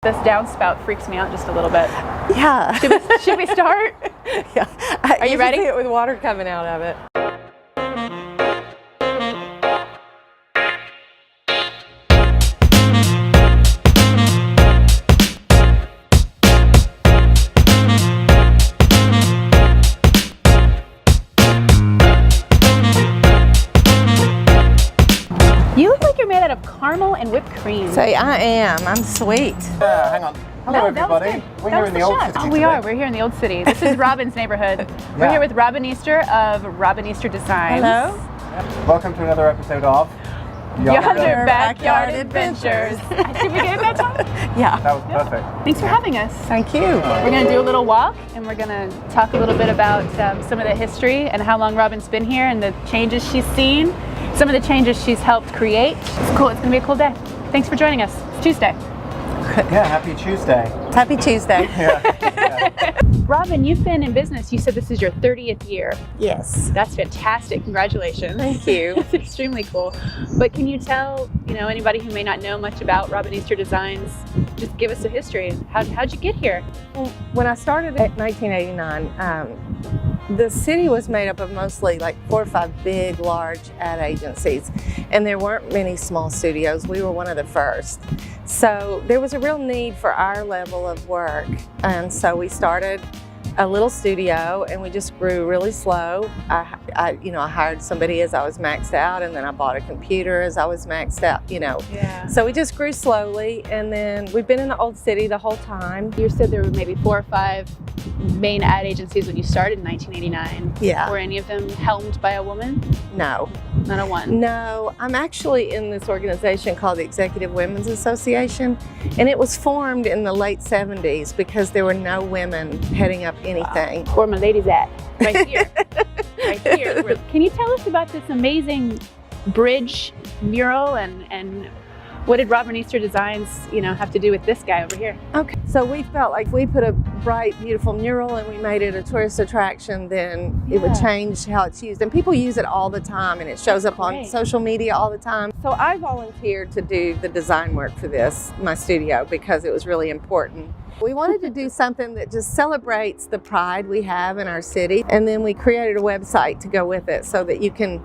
This downspout freaks me out just a little bit. Yeah. Should we start? Yeah. Are you ready? See it with water coming out of it. You look like you're made out of caramel and whipped cream. Say, I am. I'm sweet. Hang on. Hello, everybody. We're here in the old city. Oh, we are. We're here in the old city. This is Robin's neighborhood. We're here with Robin Easter of Robin Easter Designs. Hello. Welcome to another episode of Yonder Backyard Adventures. Did we get it that time? Yeah. That was perfect. Thanks for having us. Thank you. We're going to do a little walk, and we're going to talk a little bit about some of the history and how long Robin's been here and the changes she's seen, some of the changes she's helped create. It's cool. It's going to be a cool day. Thanks for joining us. It's Tuesday. Yeah, happy Tuesday. Happy Tuesday. Yeah. Robin, you've been in business. You said this is your 30th year. Yes. That's fantastic. Congratulations. Thank you. That's extremely cool. But can you tell, anybody who may not know much about Robin Easter Designs, just give us a history. How'd you get here? When I started in 1989, the city was made up of mostly like 4 or 5 big, large ad agencies, and there weren't many small studios. We were one of the first. So there was a real need for our level of work, and so we started a little studio, and we just grew really slow. I hired somebody as I was maxed out, and then I bought a computer as I was maxed out, Yeah. So we just grew slowly, and then we've been in the old city the whole time. You said there were maybe 4 or 5 main ad agencies when you started in 1989. Yeah. Were any of them helmed by a woman? No. Not a one? No, I'm actually in this organization called the Executive Women's Association, and it was formed in the late 70s because there were no women heading up anything. Wow. Where my ladies at? Right here. Right here. Can you tell us about this amazing bridge mural and what did Robin Easter Designs, have to do with this guy over here? Okay, so we felt like we put a bright, beautiful mural and we made it a tourist attraction, then it would change how it's used. And people use it all the time, and it shows up on social media all the time. So I volunteered to do the design work for this, my studio, because it was really important. We wanted to do something that just celebrates the pride we have in our city, and then we created a website to go with it so that you can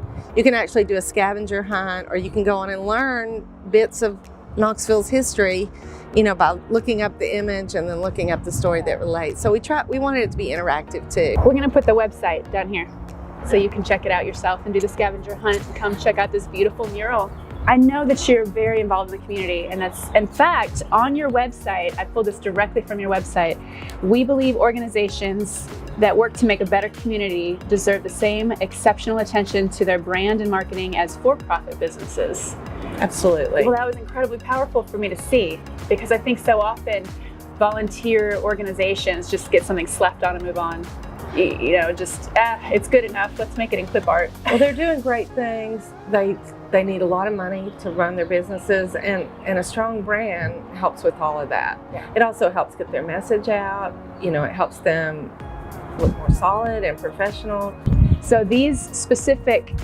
actually do a scavenger hunt, or you can go on and learn bits of Knoxville's history, by looking up the image and then looking up the story that relates. So we wanted it to be interactive too. We're going to put the website down here so you can check it out yourself and do the scavenger hunt and come check out this beautiful mural. I know that you're very involved in the community, and that's, in fact, on your website, I pulled this directly from your website. We believe organizations that work to make a better community deserve the same exceptional attention to their brand and marketing as for-profit businesses. Absolutely. Well, that was incredibly powerful for me to see, because I think so often volunteer organizations just get something slapped on and move on. It's good enough. Let's make it in clip art. Well, they're doing great things. They need a lot of money to run their businesses, and a strong brand helps with all of that. Yeah. It also helps get their message out. It helps them look more solid and professional. So these specific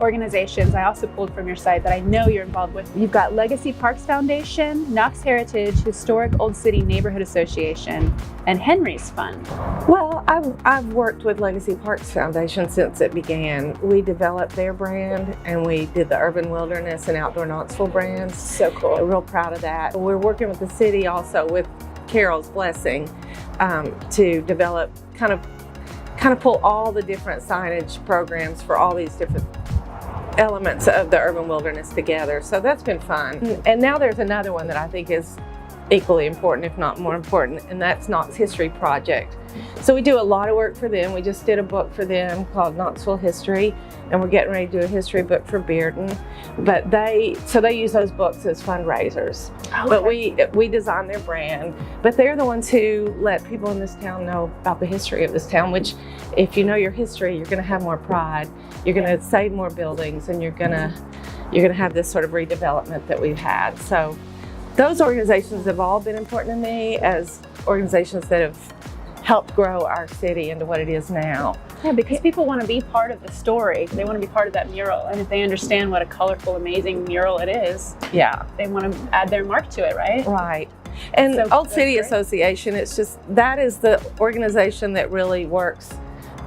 organizations I also pulled from your site that I know you're involved with. You've got Legacy Parks Foundation, Knox Heritage, Historic Old City Neighborhood Association, and Henry's Fund. Well, I've worked with Legacy Parks Foundation since it began. We developed their brand, and we did the Urban Wilderness and Outdoor Knoxville brands. So cool. We're real proud of that. We're working with the city also with Carol's Blessing to develop kind of pull all the different signage programs for all these different elements of the urban wilderness together. So that's been fun. And now there's another one that I think is equally important, if not more important, and that's Knox History Project. So we do a lot of work for them. We just did a book for them called Knoxville History, and we're getting ready to do a history book for Bearden. But they use those books as fundraisers. Okay. But we design their brand, but they're the ones who let people in this town know about the history of this town, which if you know your history, you're going to have more pride, you're going to save more buildings, and you're going to have this sort of redevelopment that we've had. So those organizations have all been important to me as organizations that have helped grow our city into what it is now. Yeah, because people want to be part of the story. They want to be part of that mural. And if they understand what a colorful, amazing mural it is, Yeah. they want to add their mark to it, right? Right. And So Old that's City great. Association, it's just, that is the organization that really works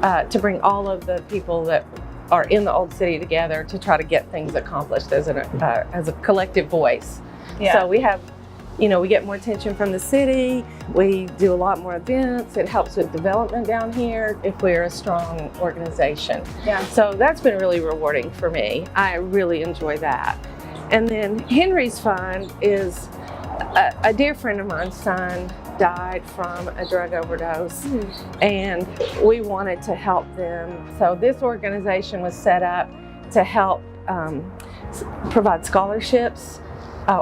to bring all of the people that are in the Old City together to try to get things accomplished as a collective voice. Yeah. So we have, we get more attention from the city. We do a lot more events. It helps with development down here if we're a strong organization. Yeah. So that's been really rewarding for me. I really enjoy that. And then Henry's Fund is a dear friend of mine's son died from a drug overdose, and we wanted to help them. So this organization was set up to help provide scholarships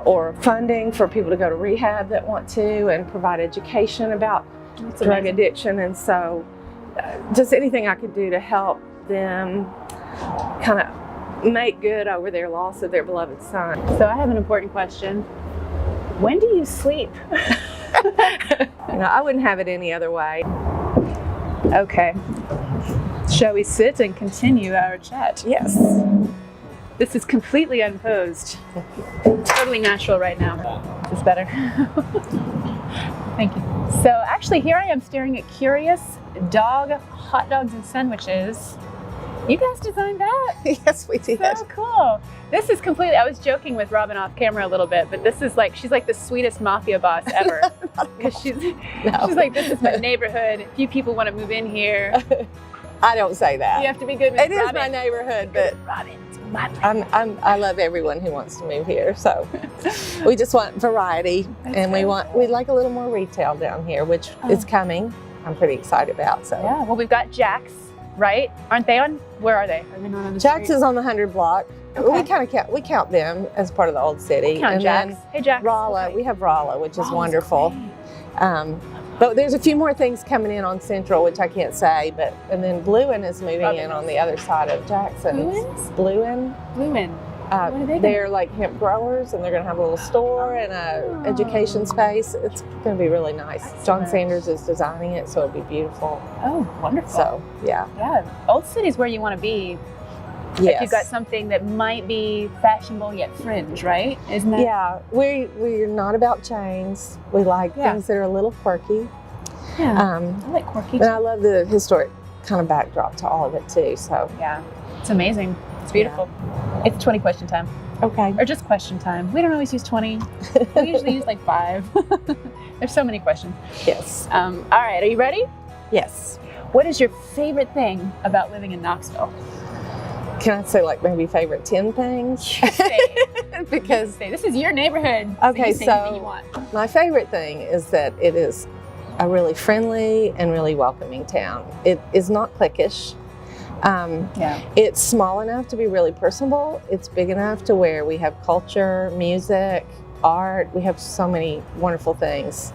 or funding for people to go to rehab that want to, and provide education about drug addiction. And so just anything I could do to help them kind of make good over their loss of their beloved son. So I have an important question. When do you sleep? I wouldn't have it any other way. Okay. Shall we sit and continue our chat? Yes. This is completely unposed. Totally natural right now. Is this better? Thank you. So actually here I am staring at Curious Dog Hot Dogs and Sandwiches. You guys designed that? Yes, we did. So cool. This is completely, I was joking with Robin off camera a little bit, but this is like, she's like the sweetest mafia boss ever. Because she's like, this is my neighborhood. Few people want to move in here. I don't say that. You have to be good with It is Robin. my neighborhood, but Robin's my I love everyone who wants to move here. So we just want variety, and we like a little more retail down here, which is coming. I'm pretty excited about. So yeah, well, we've got Jack's, right? Aren't they on? Where are they? Are they not on the Jack's street? is on the 100 block. Okay. We count them as part of the Old City. Count and Jack's. then Hey, Jack's. Rolla, Okay. we have Rolla, which is Rolla's wonderful. great. But there's a few more things coming in on Central, which I can't say. And then Bluin is moving in on the other side of Jackson's. Bluin? Blumen. What are they doing? They're like hemp growers, and they're going to have a little store and a education space. It's going to be really nice. John Sanders is designing it, so it'll be beautiful. Oh, wonderful. So, yeah. Yeah, Old City's where you want to be. Yes. If you've got something that might be fashionable yet fringe, right? Isn't that? Yeah, we're not about chains. We like things that are a little quirky. Yeah, I like quirky And I love the historic kind of backdrop to all of it too. So yeah, it's amazing. It's beautiful. It's 20 question time. Okay. Or just question time. We don't always use 20. We usually use like 5. There's so many questions. Yes. All right, are you ready? Yes. What is your favorite thing about living in Knoxville? Can I say like maybe favorite 10 things? Because this is your neighborhood. Okay, you say anything you want. My favorite thing is that it is a really friendly and really welcoming town. It is not cliquish. It's small enough to be really personable. It's big enough to where we have culture, music, art. We have so many wonderful things.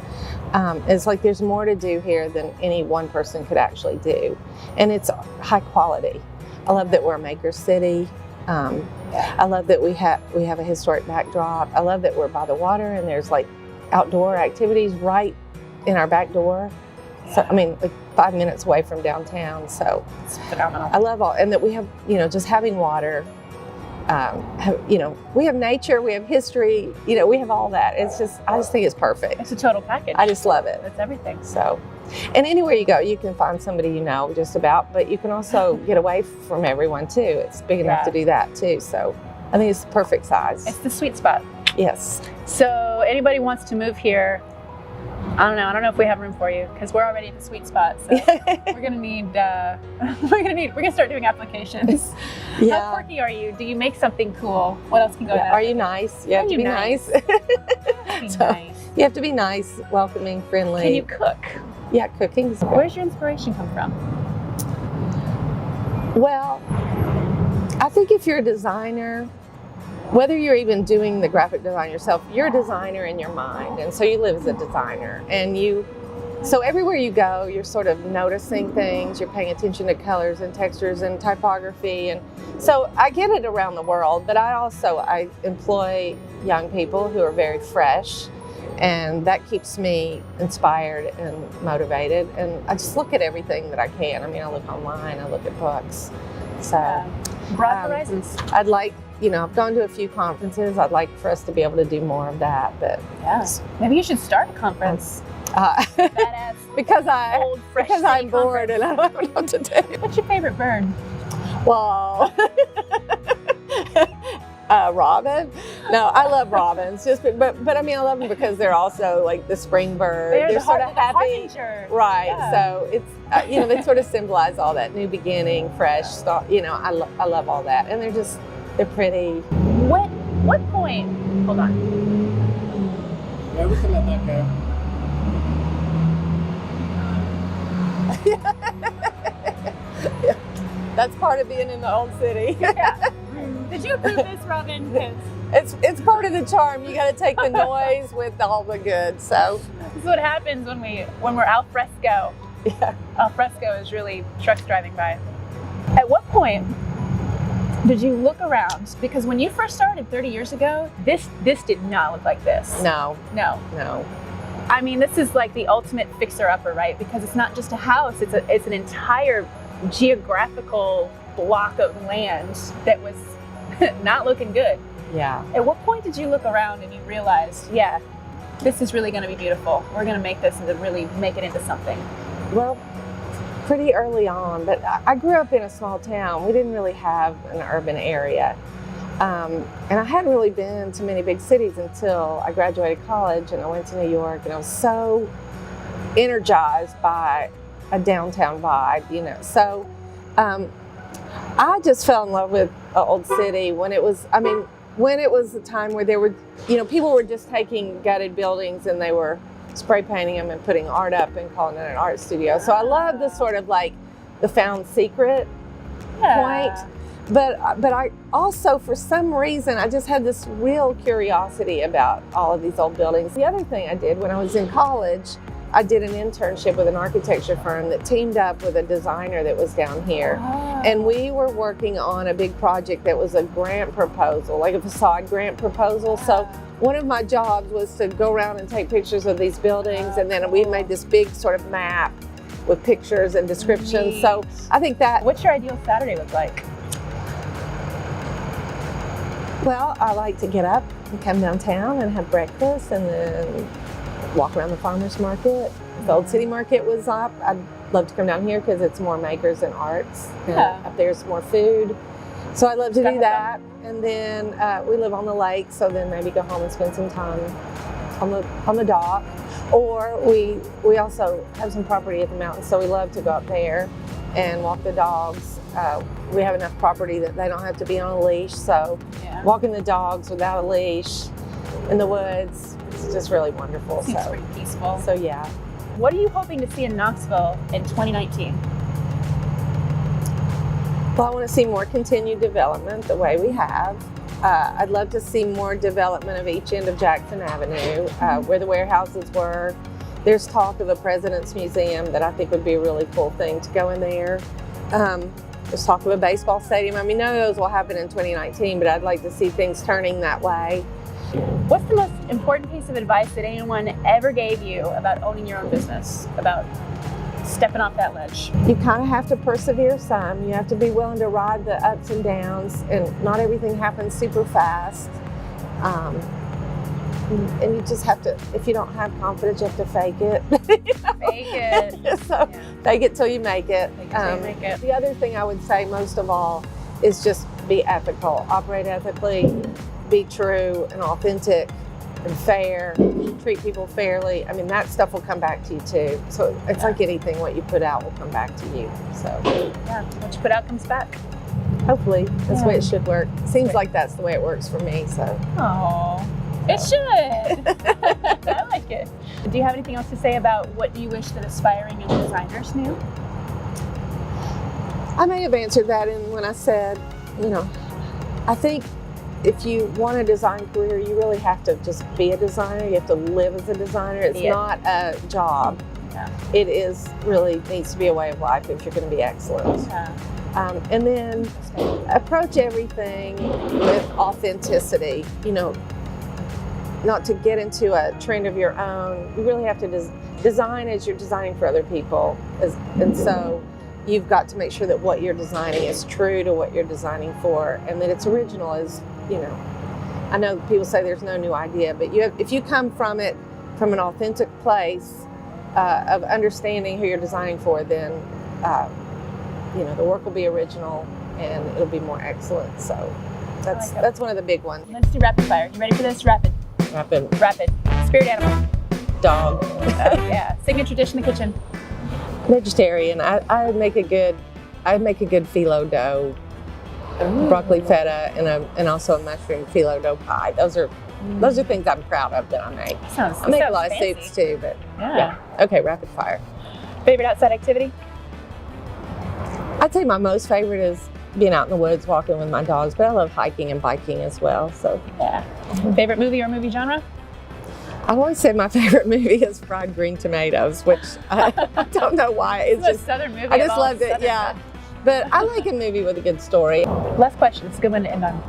It's like there's more to do here than any one person could actually do. And it's high quality. I love that we're a maker city. I love that we have a historic backdrop. I love that we're by the water and there's like outdoor activities right in our back door. So I mean, like 5 minutes away from downtown. So it's phenomenal. I love all, and that we have, just having water. We have nature, we have history. We have all that. It's just, I just think it's perfect. It's a total package. I just love it. That's everything. So, and anywhere you go, you can find somebody just about, but you can also get away from everyone too. It's big enough to do that too. So I think it's the perfect size. It's the sweet spot. Yes. So anybody wants to move here, I don't know if we have room for you because we're already at the sweet spot. So we're gonna start doing applications. Yeah. How quirky are you? Do you make something cool? What else can go in that? Are you nice? You have to be nice. You have to be nice, welcoming, friendly. Can you cook? Yeah, cooking. Where's your inspiration come from? Well, I think if you're a designer, whether you're even doing the graphic design yourself, you're a designer in your mind. And so you live as a designer. And so everywhere you go, you're sort of noticing things, you're paying attention to colors and textures and typography. And so I get it around the world, but I employ young people who are very fresh. And that keeps me inspired and motivated. And I just look at everything that I can. I mean, I look online, I look at books. So Broad horizons. I'd like I've gone to a few conferences. I'd like for us to be able to do more of that, but yes, maybe you should start a conference. Badass. because I'm bored and I don't know what to do. What's your favorite bird? Well, robin. No, I love robins. But I mean, I love them because they're also like the spring bird. They're sort of happy, right? Yeah. So it's they sort of symbolize all that new beginning, fresh start. I love all that, and they're pretty. What point? Hold on. Yeah, we can let that go. Yeah. That's part of being in the old city. Yeah. Did you approve this, Robin? It's part of the charm. You got to take the noise with all the good. So this is what happens when we're al fresco. Yeah. Al fresco is really trucks driving by. At what point did you look around? Because when you first started 30 years ago, this did not look like this. No. I mean, this is like the ultimate fixer-upper, right? Because it's not just a house; it's an entire geographical block of land that was not looking good. Yeah. At what point did you look around and you realized, yeah, this is really going to be beautiful. We're going to make this and really make it into something? Well, pretty early on, but I grew up in a small town. We didn't really have an urban area. And I hadn't really been to many big cities until I graduated college and I went to New York, and I was so energized by a downtown vibe, So I just fell in love with an old city when it was a time where there were, people were just taking gutted buildings and they were spray painting them and putting art up and calling it an art studio. So I love the sort of like the found secret point. But I also, for some reason, I just had this real curiosity about all of these old buildings. The other thing I did when I was in college, I did an internship with an architecture firm that teamed up with a designer that was down here. Oh. And we were working on a big project that was a grant proposal, like a facade grant proposal. So one of my jobs was to go around and take pictures of these buildings, and then we made this big sort of map with pictures and descriptions. Neat. So I think that... What's your ideal Saturday look like? Well, I like to get up and come downtown and have breakfast and then walk around the farmer's market. If the old city market was up, I'd love to come down here because it's more makers and arts. Yeah. And up there's more food. So I love to do that. And then we live on the lake, so then maybe go home and spend some time on the dock. Or we also have some property at the mountains, so we love to go up there and walk the dogs. We have enough property that they don't have to be on a leash, so walking the dogs without a leash in the woods, it's just really wonderful. Seems pretty peaceful. So yeah. What are you hoping to see in Knoxville in 2019? Well, I want to see more continued development the way we have. I'd love to see more development of each end of Jackson Avenue, where the warehouses were. There's talk of a President's Museum that I think would be a really cool thing to go in there. There's talk of a baseball stadium. I mean, none of those will happen in 2019, but I'd like to see things turning that way. What's the most important piece of advice that anyone ever gave you about owning your own business, about stepping off that ledge? You kind of have to persevere some. You have to be willing to ride the ups and downs, and not everything happens super fast. And you just have to, if you don't have confidence, you have to fake it. Fake it. So fake it till you make it. Fake it till you make it. The other thing I would say most of all is just be ethical. Operate ethically, be true and authentic and fair, treat people fairly. I mean, that stuff will come back to you too. So it's like anything, what you put out will come back to you. So yeah, what you put out comes back. Hopefully, that's the way it should work. Seems like that's the way it works for me, so. Oh. It should. I like it. Do you have anything else to say about what you wish that aspiring young designers knew? I may have answered that when I said, I think if you want a design career, you really have to just be a designer. You have to live as a designer. It's not a job. Yeah. It is really needs to be a way of life if you're going to be excellent. Yeah. And then approach everything with authenticity. Not to get into a trend of your own. You really have to design as you're designing for other people. And so you've got to make sure that what you're designing is true to what you're designing for, and that it's original. Is, you know, I know people say there's no new idea, but if you come from it from an authentic place of understanding who you're designing for, then you know, the work will be original and it'll be more excellent. So that's one of the big ones. Let's do rapid fire. You ready for this? Rapid. Spirit animal. Dog. Oh, yeah. Signature dish in the kitchen. Vegetarian. I'd make a good phyllo dough, broccoli feta, and also a mushroom phyllo dough pie. Those are things I'm proud of that I make. I make a lot of soups too, but yeah. Okay, rapid fire. Favorite outside activity? I'd say my most favorite is being out in the woods walking with my dogs, but I love hiking and biking as well. So yeah. Favorite movie or movie genre? I always said my favorite movie is Fried Green Tomatoes, which I don't know why. It's just a Southern movie. I just loved it. Yeah, but I like a movie with a good story. Last question. It's a good one to end on.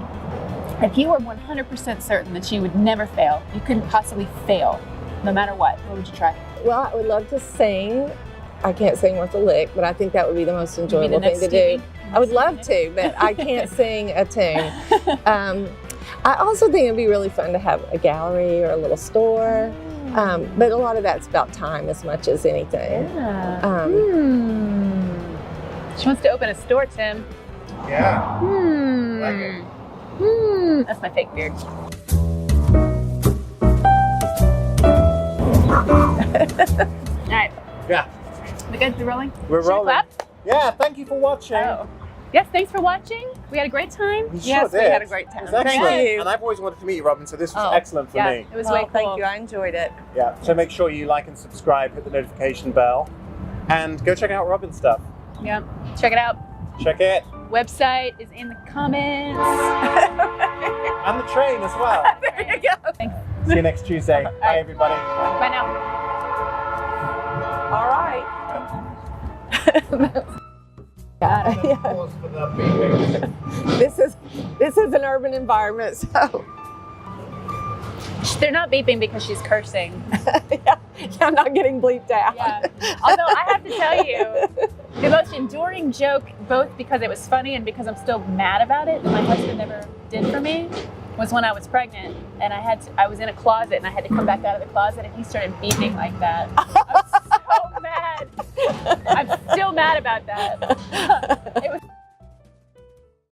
If you were 100% certain that you would never fail, you couldn't possibly fail, no matter what would you try? Well, I would love to sing. I can't sing worth a lick, but I think that would be the most enjoyable thing to do. I would love to, but I can't sing a tune. I also think it'd be really fun to have a gallery or a little store, but a lot of that's about time as much as anything. Yeah. She wants to open a store, Tim. Yeah. Like it. That's my fake beard. All right. Yeah. We good? We rolling? We're Should we rolling. clap? Yeah, thank you for watching. Oh. Yes, thanks for watching. We had a great time. We Yes, sure we did. had a great time. It was excellent. Thank you. And I've always wanted to meet you, Robin, so this was Oh, excellent for me. It was way cool. Thank you. I enjoyed it. Yeah, so make sure you like and subscribe, hit the notification bell, and go check out Robin's stuff. Yeah, check it out. Check it. Website is in the comments. And the train as well. There you go. Thanks. See you next Tuesday. Bye, everybody. Bye now. All right. Pause for the beeping. This is an urban environment, so They're not beeping because she's cursing. yeah, I'm not getting bleeped out. Yeah. Although I have to tell you, the most enduring joke, both because it was funny and because I'm still mad about it, that my husband never did for me, was when I was pregnant and I was in a closet and I had to come back out of the closet and he started beeping like that. I was so mad. I'm still mad about that. It was